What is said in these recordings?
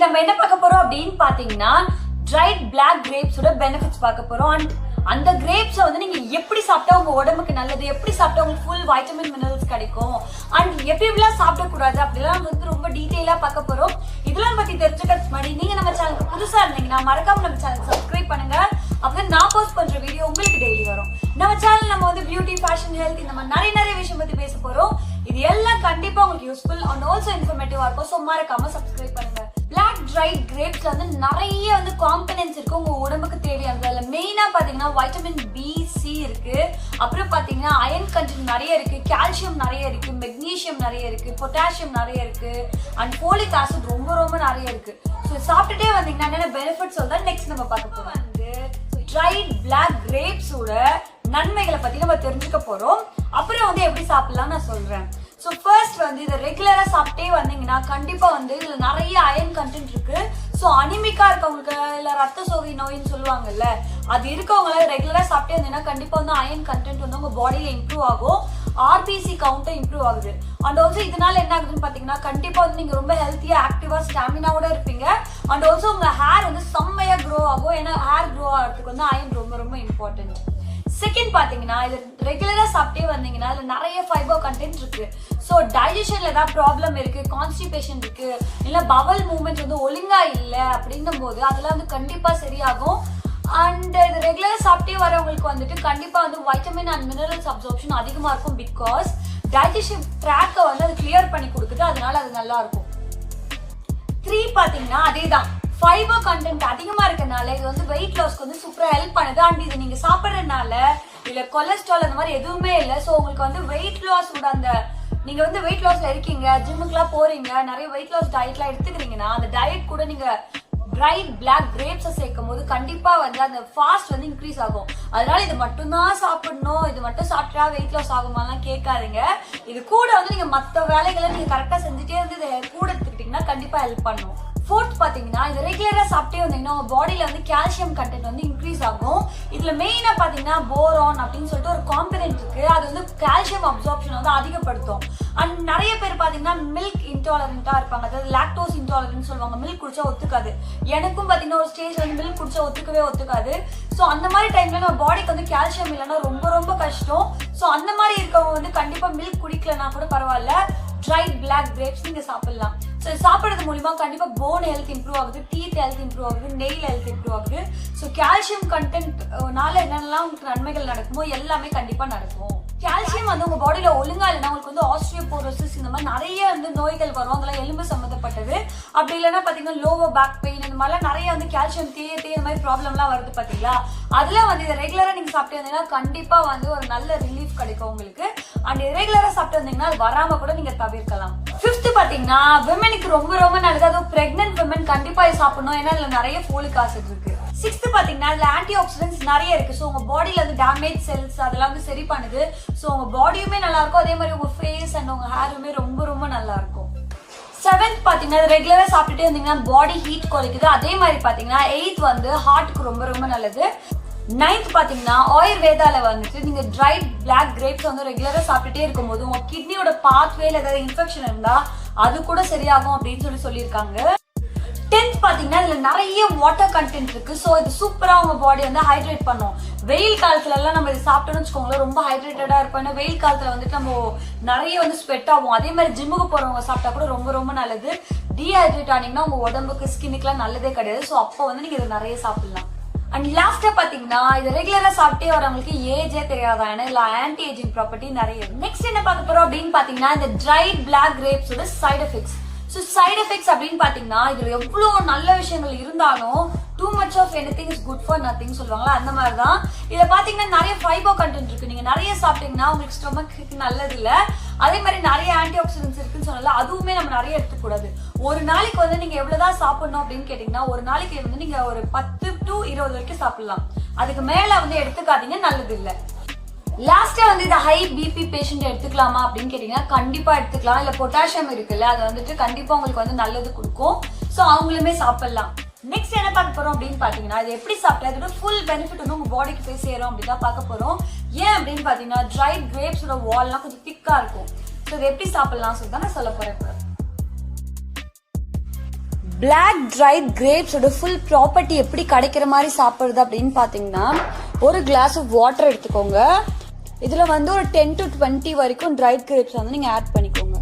நம்ம என்ன பார்க்க போறோம் அப்படின்னு பாத்தீங்கன்னா dried black grapes ஓட benefits பார்க்க போறோம். and அந்த grapes வந்து நீங்க எப்படி சாப்பிட்டா உங்க உடம்புக்கு நல்லது, எப்படி சாப்பிட்டா உங்களுக்கு full vitamin minerals கிடைக்கும், and எப்படிலாம் சாப்பிட கூடாது அப்படிலாம் வந்து ரொம்ப டீடைலா பார்க்க போறோம். இதெல்லாம் பத்தி தெரிஞ்சுக்கிறதுக்கு முன்னாடி நீங்க நம்ம சேனலுக்கு புதுசா இருந்தீங்கன்னா மறக்காம நம்ம சேனலுக்கு சப்ஸ்கிரைப் பண்ணுங்க. அப்பதான் நான் போஸ்ட் பண்ற வீடியோ உங்களுக்கு டெய்லி வரும். நம்ம சேனல் நம்ம வந்து பியூட்டி, ஃபேஷன், ஹெல்த் இந்த மாதிரி நிறைய விஷயம் பத்தி பேச போறோம். இது எல்லாம் கண்டிப்பா உங்களுக்கு யூஸ்ஃபுல் அண்ட் ஆல்சோ இன்ஃபர்மேட்டிவா இருக்கும். ஸோ மறக்காம சப்ஸ்கிரைப் பண்ணுங்க. பிளாக் ட்ரைட் கிரேப்ஸ்ல வந்து நிறைய வந்து காம்பனன்ட்ஸ் இருக்கு உங்க உடம்புக்கு தேவையானது. அதுல மெயினா பாத்தீங்கன்னா வைட்டமின் B, C இருக்கு. அப்புறம் பாத்தீங்கன்னா அயன் கண்டென்ட் நிறைய இருக்கு, கால்சியம் நிறைய இருக்கு, மெக்னீசியம் நிறைய இருக்கு, பொட்டாசியம் நிறைய இருக்கு, அண்ட் ஃபோலிக் ஆசிட் ரொம்ப ரொம்ப நிறைய இருக்கு. ஸோ சாப்பிட்டுட்டே வந்தீங்கன்னா என்னென்ன பெனிஃபிட்ஸ் சொல்றா நெக்ஸ்ட் நம்ம பார்க்க போறோம். வந்து ட்ரைட் பிளாக் கிரேப்ஸோட நன்மைகளை பத்தி நம்ம தெரிஞ்சுக்க போறோம். அப்புறம் வந்து எப்படி சாப்பிடலாம் நான் சொல்றேன். ஸோ ஃபர்ஸ்ட் வந்து இதை ரெகுலரா சாப்பிட்டே வந்தீங்கன்னா கண்டிப்பா வந்து இதுல நிறைய அயன் கண்டென்ட் இருக்கு. ஸோ அனிமிக்கா இருக்கவங்களுக்கு இல்ல ரத்த சோகை நோயின்னு சொல்லுவாங்கல்ல, அது இருக்கவங்கள ரெகுலரா சாப்பிட்டே இருந்தீங்கன்னா கண்டிப்பா வந்து அயன் கண்டென்ட் வந்து உங்க பாடியில இம்ப்ரூவ் ஆகும். RBC கவுண்ட் இம்ப்ரூவ் ஆகுது. அண்ட் ஆல்சோ இதனால என்ன ஆகுதுன்னு பாத்தீங்கன்னா கண்டிப்பா வந்து நீங்க ரொம்ப ஹெல்த்தியா, ஆக்டிவா, ஸ்டாமினாவோட இருப்பீங்க. அண்ட் ஆல்சோ உங்க ஹேர் வந்து செம்மையா க்ரோ ஆகும். ஏன்னா ஹேர் க்ரோ ஆகிறதுக்கு வந்து அயன் ரொம்ப ரொம்ப இம்பார்ட்டன்ட். செகண்ட் பாத்தீங்கன்னா இது ரெகுலரா சாப்பிட்டே வந்தீங்கன்னா இதுல நிறைய ஃபைபர் கண்டென்ட் இருக்கு. ஸோ டைஜஷன்ல ஏதாவது ப்ராப்ளம் இருக்கு, கான்ஸ்டிபேஷன் இருக்கு, இல்ல பவல் மூவ்மெண்ட் வந்து ஒழுங்கா இல்லை அப்படின்னும் போது அதெல்லாம் வந்து கண்டிப்பா சரியாகும். அண்ட் இது ரெகுலரா சாப்பிட்டே வரவங்களுக்கு வந்துட்டு கண்டிப்பா வந்து வைட்டமின் அண்ட் மினரல்ஸ் அப்சார்ப்ஷன் அதிகமா இருக்கும். பிகாஸ் டைஜஷன் ட்ராக்கை வந்து அது கிளியர் பண்ணி கொடுக்குது, அதனால அது நல்லா இருக்கும். 3 பாத்தீங்கன்னா அதேதான், ஃபைபர் கண்டென்ட் அதிகமா இருக்கனால இது வந்து வெயிட் லாஸ்க்கு வந்து சூப்பரா ஹெல்ப் பண்ணுது. அண்ட் இது நீங்க சாப்பிட்றதுனால இல்ல கொலஸ்ட்ரால் அந்த மாதிரி எதுவுமே இல்லை. ஸோ உங்களுக்கு வந்து வெயிட் லாஸ் கூட அந்த நீங்க வந்து வெயிட் லாஸ்ல இருக்கீங்க, ஜிம்முக்குலாம் போறீங்க, நிறைய வெயிட் லாஸ் டயட்லாம் எடுத்துக்கிறீங்கன்னா அந்த டயட் கூட நீங்க ட்ரைட் பிளாக் கிரேப்ஸை சேர்க்கும் போது கண்டிப்பா வந்து அந்த ஃபாஸ்ட் வந்து இன்க்ரீஸ் ஆகும். அதனால இது மட்டும் தான் சாப்பிடணும், இது மட்டும் சாப்பிட்டா வெயிட் லாஸ் ஆகுமாலாம் கேட்காதீங்க. இது கூட வந்து நீங்க மற்ற வேலைகளை நீங்க கரெக்டா செஞ்சுட்டே வந்து இதை கூட எடுத்துக்கிட்டீங்கன்னா கண்டிப்பா ஹெல்ப் பண்ணும். ஃபோர்த் பாத்தீங்கன்னா இது ரெகுலரா சாப்பிட்டே வந்தீங்கன்னா உங்க பாடியில வந்து கால்சியம் கண்டென்ட் வந்து இன்க்ரீஸ் ஆகும். இதுல மெயினா பாத்தீங்கன்னா போரான் அப்படின்னு சொல்லிட்டு ஒரு காம்பனன்ட் இருக்கு. அது வந்து கால்சியம் அப்சார்ப்ஷன் வந்து அதிகப்படுத்தும். அண்ட் நிறைய பேர் பாத்தீங்கன்னா மில்க் இன்டாலரண்டா இருப்பாங்க, அதாவது லாக்டோஸ் இன்டாலரன்ட் சொல்லுவாங்க. மில்க் குடிச்சா ஒத்துக்காது. எனக்கும் பாத்தீங்கன்னா ஒரு ஸ்டேஜ் வந்து மில்க் குடிச்சா ஒத்துக்காது. ஸோ அந்த மாதிரி டைம்ல நம்ம பாடிக்கு வந்து கால்சியம் இல்லைன்னா ரொம்ப ரொம்ப கஷ்டம். ஸோ அந்த மாதிரி இருக்கவங்க வந்து கண்டிப்பா மில்க் குடிக்கலன்னா கூட பரவாயில்ல, ட்ரைட் பிளாக் கிரேப்ஸ் நீங்க சாப்பிடலாம். ஸோ சாப்பிட்றது மூலியமா கண்டிப்பா போன் ஹெல்த் இம்ப்ரூவ் ஆகுது, டீத் ஹெல்த் இம்ப்ரூவ் ஆகுது, நெயில் ஹெல்த் இம்ப்ரூவ் ஆகுது. ஸோ கால்சியம் கண்டென்ட்னால என்னென்னலாம் உங்களுக்கு நன்மைகள் நடக்குமோ எல்லாமே கண்டிப்பா நடக்கும். கால்சியம் வந்து உங்க பாடியில ஒழுங்கா இல்லைன்னா உங்களுக்கு வந்து ஆஸ்ட்ரியோபோரோசிஸ் இந்த மாதிரி நிறைய வந்து நோய்கள் வரும். அதெல்லாம் எலும்பு சம்மந்தப்பட்டது. அப்படி இல்லைன்னா பாத்தீங்கன்னா லோவர் பேக் பெயின் இந்த மாதிரிலாம் நிறைய வந்து கால்சியம் தேய இந்த மாதிரி ப்ராப்ளம்லாம் வருது பாத்தீங்களா. அதெல்லாம் வந்து இதை ரெகுலரா நீங்க சாப்பிட்டு வந்தீங்கன்னா கண்டிப்பா வந்து ஒரு நல்ல ரிலீஃப் கிடைக்கும் உங்களுக்கு. அண்ட் ரெகுலரா சாப்பிட்டு வந்தீங்கன்னா அது வராம கூட நீங்க தவிர்க்கலாம். 5th பாத்தீங்கன்னா விமனுக்கு ரொம்ப ரொம்ப நல்லது. அதுவும் பிரெக்னன்ட் விமன் கண்டிப்பா சாப்பிடணும், ஏன்னா இதுல நிறைய ஃபோலிக் ஆசிட் இருக்கு. 6th பாத்தீங்கன்னா இதுல ஆன்டி ஆக்சிடென்ட்ஸ் நிறைய இருக்கு. ஸோ உங்க பாடியில வந்து டேமேஜ் செல்ஸ் அதெல்லாம் வந்து சரி பண்ணுது. ஸோ உங்க பாடியுமே நல்லா இருக்கும், அதே மாதிரி உங்க ஃபேஸ் அண்ட் உங்க ஹேருமே ரொம்ப ரொம்ப நல்லா இருக்கும். 7th பாத்தீங்கன்னா ரெகுலரா சாப்பிட்டுட்டே இருந்தீங்கன்னா பாடி ஹீட் குறைக்குது. அதே மாதிரி பாத்தீங்கன்னா 8th வந்து ஹார்ட்டுக்கு ரொம்ப ரொம்ப நல்லது. 9th பாத்தீங்கன்னா ஆயுர்வேதால வந்துட்டு நீங்க ட்ரைட் பிளாக் கிரேப்ஸ் வந்து ரெகுலரா சாப்பிட்டுட்டே இருக்கும்போது உங்க கிட்னியோட பாத்வேல ஏதாவது இன்ஃபெக்ஷன் இருந்தா அது கூட சரியாகும் அப்படின்னு சொல்லியிருக்காங்க. 10th பாத்தீங்கன்னா இதுல நிறைய வாட்டர் கண்டென்ட் இருக்கு. ஸோ இது சூப்பரா உங்க பாடி வந்து ஹைட்ரேட் பண்ணும். வெயில் காலத்துல எல்லாம் நம்ம இது சாப்பிட்டோம்னு வச்சுக்கோங்களேன், ரொம்ப ஹைட்ரேட்டடா இருக்கும். ஏன்னா வெயில் காலத்துல வந்துட்டு நம்ம நிறைய வந்து ஸ்வெட் ஆகும். அதே மாதிரி ஜிம்முக்கு போறவங்க சாப்பிட்டா கூட ரொம்ப ரொம்ப நல்லது. டீஹைட்ரேட் ஆனீங்கன்னா உங்க உடம்புக்கு ஸ்கின்னுக்குலாம் நல்லதே கிடையாது. ஸோ அப்போ வந்து நீங்க இதை நிறைய சாப்பிடலாம். அண்ட் லாஸ்டா பாத்தீங்கன்னா இது ரெகுலரா சாப்பிட்டே வரவங்களுக்கு ஏஜே தெரியாதா, ஏன்னா இல்ல ஆன்டி ஏஜிங் ப்ராப்பர்ட்டி நிறைய இருக்கு. நெக்ஸ்ட் என்ன பார்க்க போறோம் அப்படின்னு பாத்தீங்கன்னா இந்த ட்ரைட் பிளாக் கிரேப்ஸோட side effects. So side effects அப்படின்னு பாத்தீங்கன்னா இதுல எவ்வளவு நல்ல விஷயங்கள் இருந்தாலும் too much of anything is good for nothing சொல்லுவாங்களா, அந்த மாதிரிதான். இதுல பாத்தீங்கன்னா நிறைய ஃபைபர் கண்டென்ட் இருக்கு. நீங்க நிறைய சாப்பிட்டீங்கன்னா உங்களுக்கு ஸ்டொமக்கு நல்லது இல்ல. அதே மாதிரி நிறைய ஆன்டி ஆக்சிடென்ட்ஸ் இருக்குன்னு சொன்னால அதுவுமே நம்ம நிறைய எடுத்துக்கூடாது. ஒரு நாளைக்கு வந்து நீங்க எவ்வளவுதான் சாப்பிடணும் அப்படின்னு கேட்டீங்கன்னா ஒரு நாளைக்கு வந்து நீங்க ஒரு 10 to 20 வரைக்கும் சாப்பிடலாம். அதுக்கு மேல வந்து எடுத்துக்காதீங்க, நல்லது இல்ல. லாஸ்டா வந்து இந்த ஹை பிபி பேஷண்ட் எடுத்துக்கலாமா அப்படின்னு கேட்டீங்கன்னா கண்டிப்பா எடுத்துக்கலாம். இல்ல பொட்டாசியம் இருக்குல்ல, அது வந்துட்டு கண்டிப்பா உங்களுக்கு வந்து நல்லது கொடுக்கும். ஸோ அவங்களுமே சாப்பிடலாம். நெக்ஸ்ட் என்ன பார்க்க போறோம் அப்படின்னு பாத்தீங்கன்னா இது எப்படி சாப்பிட்டா இதோட ஃபுல் பெனிஃபிட் வந்து உங்க பாடிக்கு போய் சேரும் அப்படின்னு தான் பார்க்க போறோம். ஏன் அப்படின்னு பாத்தீங்கன்னா ட்ரைட் கிரேப்ஸோட வால்லாம் கொஞ்சம் திக்கா இருக்கும். ஸோ இது எப்படி சாப்பிடலாம் சொல்லி தான் நான் சொல்ல போறேன். பிளாக் ட்ரைட் கிரேப்ஸோட ஃபுல் ப்ராப்பர்ட்டி எப்படி கிடைக்கிற மாதிரி சாப்பிடுறது அப்படின்னு பாத்தீங்கன்னா, ஒரு கிளாஸ் ஆஃப் வாட்டர் எடுத்துக்கோங்க. இதுல வந்து ஒரு 10 to 20 வரைக்கும் ட்ரைட் கிரேப்ஸ் வந்து நீங்க ஆட் பண்ணிக்கோங்க.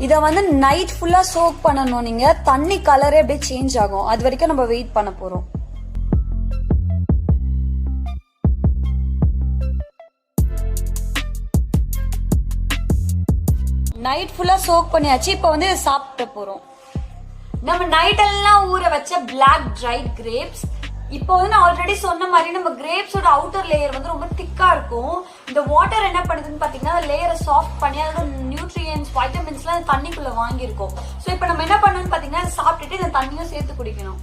இத வந்து நைட் ஃபுல்லா சோக் பண்ணணும். நீங்க தண்ணி கலரே அப்படியே சேஞ்ச் ஆகும். அது வரைக்கும் நம்ம வெயிட் பண்ண போறோம். நைட் ஃபுல்லா சோக் பண்ணியாச்சு. இப்போ வந்து சாப்பிட போறோம். நம்ம நைட் எல்லாம் ஊற வச்ச பிளாக் ட்ரைட் கிரேப்ஸ். இப்போ வந்து நான் ஆல்ரெடி சொன்ன மாதிரி நம்ம கிரேப்ஸோட அவுட்டர் லேயர் வந்து ரொம்ப திக்கா இருக்கும். இந்த வாட்டர் என்ன பண்ணுதுன்னு பாத்தீங்கன்னா லேயரை சாஃப்ட் பண்ணி அதோட நியூட்ரியன்ஸ் வைட்டமின்ஸ் எல்லாம் தண்ணிக்குள்ள வாங்கியிருக்கோம். சோ இப்போ நம்ம என்ன பண்ணணும்னு பாத்தீங்கன்னா சாப்பிட்டுட்டு இந்த தண்ணியும் சேர்த்து குடிக்கணும்.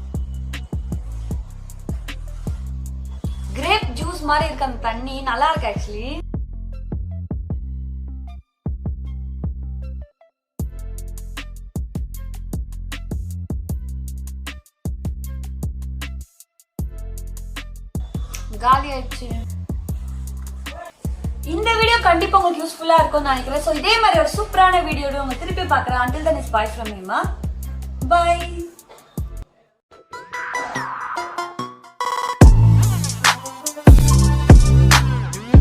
கிரேப் ஜூஸ் மாதிரி இருக்கு அந்த தண்ணி, நல்லா இருக்கு ஆக்சுவலி. காலி ஆயிடுச்சு. இந்த வீடியோ கண்டிப்பா உங்களுக்கு யூஸ்ஃபுல்லா இருக்கும்னு நினைக்கிறேன். சோ இதே மாதிரி ஒரு சூப்பரான வீடியோட உங்க திருப்பி பார்க்கறேன். Until then, it's bye from Hema. Bye.